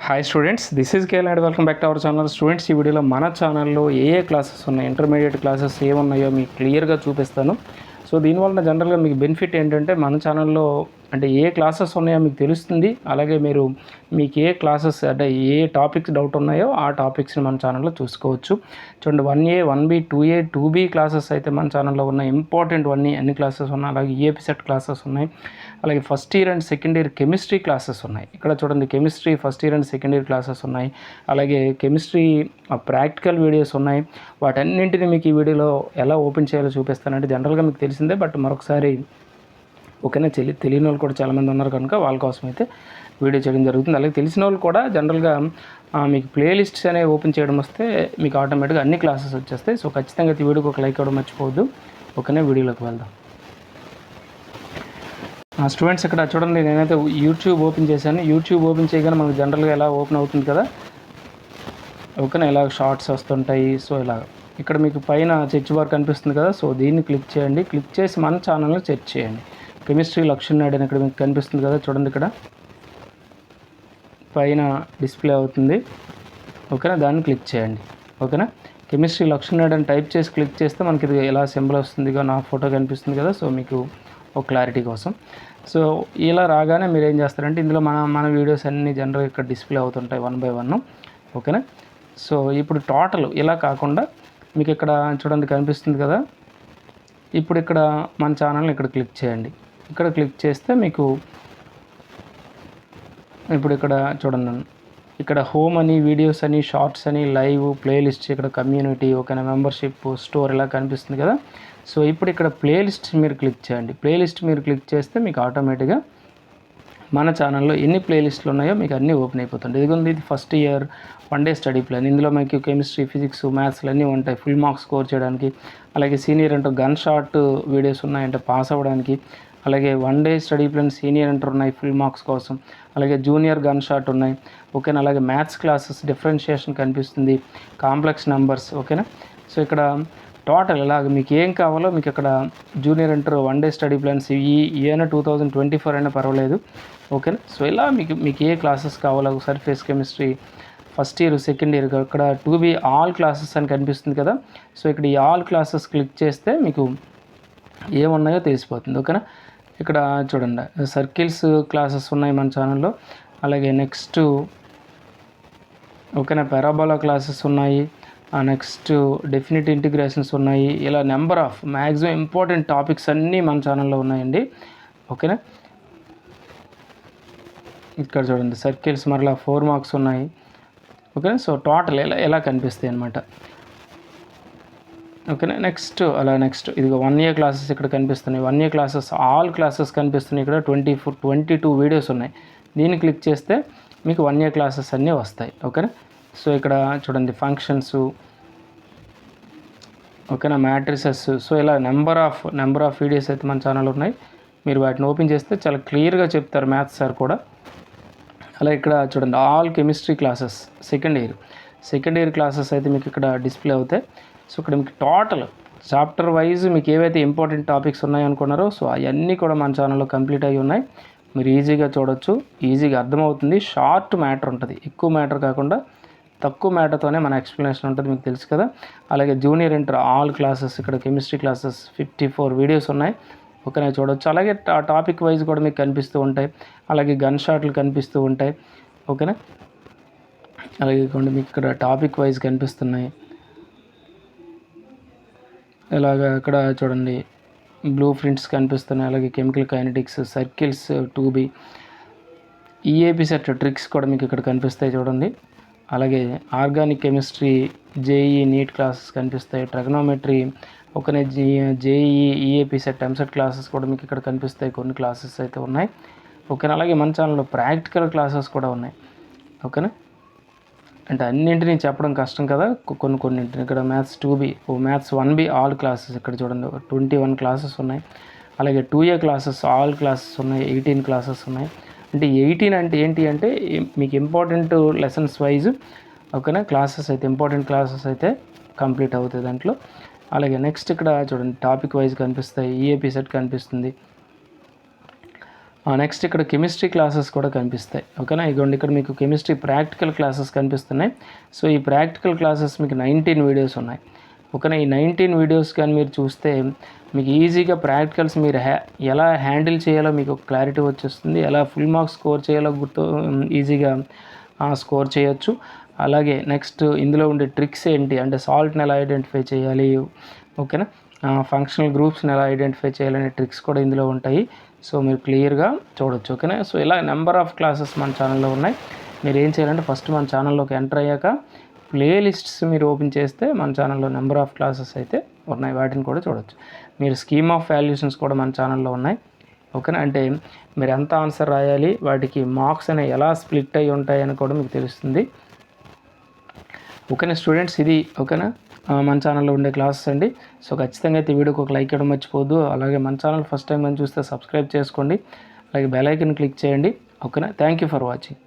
Hi students, this is KL and welcome back to our channel. Students, ఈ వీడియోలో మన ఛానల్లో ఏ క్లాసెస్ ఉన్నాయి, ఇంటర్మీడియట్ క్లాసెస్ ఏమున్నాయో మీకు క్లియర్గా చూపిస్తాను. సో దీనివల్ల జనరల్గా మీకు బెనిఫిట్ ఏంటంటే మన ఛానల్లో అంటే ఏ క్లాసెస్ ఉన్నాయో మీకు తెలుస్తుంది. అలాగే మీకు ఏ క్లాసెస్ అంటే ఏ టాపిక్స్ డౌట్ ఉన్నాయో ఆ టాపిక్స్ని మన ఛానల్లో చూసుకోవచ్చు. చూడండి, 1A 1B 2A 2B classes అయితే మన ఛానల్లో ఉన్నాయి. ఇంపార్టెంట్ అన్ని క్లాసెస్ ఉన్నాయి. అలాగే ఈఏపీ సెట్ క్లాసెస్ ఉన్నాయి. అలాగే first year and second year chemistry classes ఉన్నాయి. ఇక్కడ చూడండి, chemistry first year and second year classes ఉన్నాయి. అలాగే కెమిస్ట్రీ ప్రాక్టికల్ వీడియోస్ ఉన్నాయి. వాటన్నింటినీ మీకు ఈ వీడియోలో ఎలా ఓపెన్ చేయాలో చూపిస్తానంటే జనరల్గా మీకు తెలిసిందే, బట్ మరొకసారి ఓకేనా, తెలియని వాళ్ళు కూడా చాలామంది ఉన్నారు కనుక వాళ్ళ కోసం అయితే వీడియో చేయడం జరుగుతుంది. అలాగే తెలిసిన వాళ్ళు కూడా జనరల్గా మీకు ప్లేలిస్ట్స్ అనేవి ఓపెన్ చేయడం వస్తే మీకు ఆటోమేటిక్గా అన్ని క్లాసెస్ వచ్చేస్తాయి. సో ఖచ్చితంగా ఈ వీడియోకి ఒక లైక్ ఇవ్వడం మర్చిపోవద్దు. ఓకేనా, వీడియోలోకి వెళ్దాం. స్టూడెంట్స్, ఇక్కడ చూడండి, నేనైతే యూట్యూబ్ ఓపెన్ చేశాను. యూట్యూబ్ ఓపెన్ చేయగానే మనకు జనరల్గా ఎలా ఓపెన్ అవుతుంది కదా, ఓకేనా, ఇలా షార్ట్స్ వస్తుంటాయి. సో ఇలా ఇక్కడ మీకు పైన సెర్చ్ బార్ కనిపిస్తుంది కదా, సో దీన్ని క్లిక్ చేయండి. క్లిక్ చేసి మన ఛానల్ని సెర్చ్ చేయండి. కెమిస్ట్రీ లక్ష్మణ్ నాయుడు అని ఇక్కడ మీకు కనిపిస్తుంది కదా, చూడండి ఇక్కడ పైన డిస్ప్లే అవుతుంది. ఓకేనా, దాన్ని క్లిక్ చేయండి. ఓకేనా, కెమిస్ట్రీ లక్ష్మణ్ నాయుడు అని టైప్ చేసి క్లిక్ చేస్తే మనకి ఇది ఎలా సింబల్ వస్తుంది, నా ఫోటో కనిపిస్తుంది కదా. సో మీకు ఒక క్లారిటీ కోసం సో ఇలా రాగానే మీరు ఏం చేస్తారంటే ఇందులో మన వీడియోస్ అన్నీ జనరల్గా ఇక్కడ డిస్ప్లే అవుతుంటాయి 1 by 1. ఓకేనా, సో ఇప్పుడు టోటల్ ఇలా కాకుండా మీకు ఇక్కడ చూడండి కనిపిస్తుంది కదా. ఇప్పుడు ఇక్కడ మన ఛానల్ని ఇక్కడ క్లిక్ చేయండి. ఇక్కడ క్లిక్ చేస్తే మీకు ఇప్పుడు ఇక్కడ చూడండి, ఇక్కడ హోమ్ అని, వీడియోస్ అని, షార్ట్స్ అని, లైవ్, ప్లేలిస్ట్, ఇక్కడ కమ్యూనిటీ, ఓకేనా, మెంబర్షిప్, స్టోర్ ఇలా కనిపిస్తుంది కదా. సో ఇప్పుడు ఇక్కడ ప్లేలిస్ట్ మీరు క్లిక్ చేయండి. ప్లేలిస్ట్ మీరు క్లిక్ చేస్తే మీకు ఆటోమేటిక్గా మన ఛానల్లో ఎన్ని ప్లేలిస్టులు ఉన్నాయో మీకు అన్నీ ఓపెన్ అయిపోతుంది. ఇది first year 1 day study plan. ఇందులో మీకు కెమిస్ట్రీ, ఫిజిక్స్, మ్యాథ్స్లు అన్నీ ఉంటాయి ఫుల్ మార్క్స్ స్కోర్ చేయడానికి. అలాగే senior inter gun shot videos ఉన్నాయంటే పాస్ అవ్వడానికి. అలాగే 1 day study plan senior inter ఉన్నాయి ఫుల్ మార్క్స్ కోసం. అలాగే జూనియర్ గన్ షాట్ ఉన్నాయి. ఓకేనా, అలాగే మ్యాథ్స్ క్లాసెస్, డిఫరెన్షియేషన్ కనిపిస్తుంది, కాంప్లెక్స్ నెంబర్స్. ఓకేనా, సో ఇక్కడ టోటల్ ఇలాగ మీకు ఏం కావాలో మీకు ఇక్కడ junior inter 1 day study plans అయినా 2024 అయినా పర్వాలేదు. ఓకేనా, సో ఇలా మీకు ఏ క్లాసెస్ కావాలో surface chemistry first year, second year, ఇక్కడ 2B ఆల్ క్లాసెస్ అని కనిపిస్తుంది కదా. సో ఇక్కడ ఈ ఆల్ క్లాసెస్ క్లిక్ చేస్తే మీకు ఏమున్నాయో తెలిసిపోతుంది. ఓకేనా, ఇక్కడ చూడండి సర్కిల్స్ క్లాసెస్ ఉన్నాయి మన ఛానల్లో. అలాగే నెక్స్ట్ ఓకేనా పారాబోలా క్లాసెస్ ఉన్నాయి. నెక్స్ట్ డెఫినిట్ ఇంటిగ్రేషన్స్ ఉన్నాయి. ఇలా number of maximum important topics అన్నీ మన ఛానల్లో ఉన్నాయండి. ఓకేనా, ఇక్కడ చూడండి సర్కిల్స్ మరలా 4 marks ఉన్నాయి. ఓకేనా, సో టోటల్ ఎలా కనిపిస్తాయి అన్నమాట. ఓకేనా, నెక్స్ట్ ఇదిగో 1A క్లాసెస్ ఇక్కడ కనిపిస్తున్నాయి. 1A క్లాసెస్ ఆల్ క్లాసెస్ కనిపిస్తున్నాయి. ఇక్కడ 22 వీడియోస్ ఉన్నాయి. దీన్ని క్లిక్ చేస్తే మీకు 1A క్లాసెస్ అన్నీ వస్తాయి. ఓకేనా, సో ఇక్కడ చూడండి ఫంక్షన్స్, ఓకేనా, మ్యాట్రిసెస్. సో ఇలా నెంబర్ ఆఫ్ వీడియోస్ అయితే మన ఛానల్ ఉన్నాయి. మీరు వాటిని ఓపెన్ చేస్తే చాలా క్లియర్గా చెప్తారు మ్యాథ్స్ సార్ కూడా. అలా ఇక్కడ చూడండి all chemistry classes second year classes అయితే మీకు ఇక్కడ డిస్ప్లే అవుతాయి. సో ఇక్కడ మీకు టోటల్ చాప్టర్ వైజ్ మీకు ఏవైతే ఇంపార్టెంట్ టాపిక్స్ ఉన్నాయో అనుకున్నారో సో అవన్నీ కూడా మన ఛానల్లో కంప్లీట్ అయ్యి ఉన్నాయి. మీరు ఈజీగా చూడొచ్చు, ఈజీగా అర్థమవుతుంది. షార్ట్ మ్యాటర్ ఉంటుంది, ఎక్కువ మ్యాటర్ కాకుండా తక్కువ మ్యాటర్తోనే మన ఎక్స్ప్లెనేషన్ ఉంటుంది, మీకు తెలుసు కదా. అలాగే జూనియర్ ఇంటర్ ఆల్ క్లాసెస్, ఇక్కడ కెమిస్ట్రీ క్లాసెస్ 54 వీడియోస్ ఉన్నాయి. ఓకేనా, చూడొచ్చు. అలాగే టాపిక్ వైజ్ కూడా మీకు కనిపిస్తూ ఉంటాయి. అలాగే గన్ షాట్లు కనిపిస్తూ ఉంటాయి. ఓకేనా, అలాగే మీకు ఇక్కడ టాపిక్ వైజ్ కనిపిస్తున్నాయి. ఇలాగా ఇక్కడ చూడండి బ్లూ ప్రింట్స్ కనిపిస్తున్నాయి. అలాగే chemical kinetics, circles 2B, EAPCET tricks కూడా మీకు ఇక్కడ కనిపిస్తాయి చూడండి. అలాగే organic chemistry, JEE NEET classes కనిపిస్తాయి. ట్రిగనోమెట్రీ, ఒకనే JEE, EAPCET, EAMCET classes కూడా మీకు ఇక్కడ కనిపిస్తాయి. కొన్ని క్లాసెస్ అయితే ఉన్నాయి. ఓకేనా, అలాగే మన ఛానల్లో ప్రాక్టికల్ క్లాసెస్ కూడా ఉన్నాయి. ఓకేనా, అంటే అన్నింటినీ చెప్పడం కష్టం కదా, కొన్నింటిని. ఇక్కడ maths 2B, maths 1B all classes ఇక్కడ చూడండి 21 క్లాసెస్ ఉన్నాయి. అలాగే 2A క్లాసెస్ ఆల్ క్లాసెస్ ఉన్నాయి. 18 క్లాసెస్ ఉన్నాయి. అంటే 18 అంటే ఏంటి అంటే మీకు ఇంపార్టెంట్ లెసన్స్ వైజ్ ఓకేనా క్లాసెస్ అయితే ఇంపార్టెంట్ క్లాసెస్ అయితే కంప్లీట్ అవుతాయి దాంట్లో. అలాగే నెక్స్ట్ ఇక్కడ చూడండి టాపిక్ వైజ్ కనిపిస్తాయి. ఈఏపీ సెట్ కనిపిస్తుంది. నెక్స్ట్ ఇక్కడ కెమిస్ట్రీ క్లాసెస్ కూడా కనిపిస్తాయి. ఓకేనా, ఇదిగోండి ఇక్కడ మీకు కెమిస్ట్రీ ప్రాక్టికల్ క్లాసెస్ కనిపిస్తున్నాయి. సో ఈ ప్రాక్టికల్ క్లాసెస్ మీకు 19 వీడియోస్ ఉన్నాయి. ఓకేనా, ఈ 19 వీడియోస్ కానీ మీరు చూస్తే మీకు ఈజీగా ప్రాక్టికల్స్ మీరు ఎలా హ్యాండిల్ చేయాలో మీకు క్లారిటీ వచ్చేస్తుంది. ఎలా ఫుల్ మార్క్స్ స్కోర్ చేయాలో ఈజీగా స్కోర్ చేయొచ్చు. అలాగే నెక్స్ట్ ఇందులో ఉండే ట్రిక్స్ ఏంటి అంటే సాల్ట్ని ఎలా ఐడెంటిఫై చేయాలి, ఓకేనా, ఫంక్షనల్ గ్రూప్స్ని ఎలా ఐడెంటిఫై చేయాలనే ట్రిక్స్ కూడా ఇందులో ఉంటాయి. సో మీరు క్లియర్గా చూడొచ్చు. ఓకేనా, సో ఇలా నెంబర్ ఆఫ్ క్లాసెస్ మన ఛానల్లో ఉన్నాయి. మీరు ఏం చేయాలంటే ఫస్ట్ మన ఛానల్లోకి ఎంటర్ అయ్యాక ప్లేలిస్ట్స్ మీరు ఓపెన్ చేస్తే మన ఛానల్లో నెంబర్ ఆఫ్ క్లాసెస్ అయితే ఉన్నాయి, వాటిని కూడా చూడొచ్చు. మీరు స్కీమ్ ఆఫ్ వాల్యుయేషన్స్ కూడా మన ఛానల్లో ఉన్నాయి. ఓకేనా, అంటే మీరు ఎంత ఆన్సర్ రాయాలి, వాటికి మార్క్స్ అనేవి ఎలా స్ప్లిట్ అయ్యి ఉంటాయని కూడా మీకు తెలుస్తుంది. ఓకేనా స్టూడెంట్స్, ఇది ఓకేనా మన ఛానల్లో ఉండే క్లాసెస్ అండి. సో ఖచ్చితంగా అయితే వీడియోకి ఒక లైక్ ఇవ్వడం మర్చిపోద్దు. అలాగే మన ఛానల్ ఫస్ట్ టైం మనం చూస్తే సబ్స్క్రైబ్ చేసుకోండి. అలాగే బెల్ ఐకాన్ క్లిక్ చేయండి. ఓకేనా, థ్యాంక్ యూ ఫర్ వాచింగ్.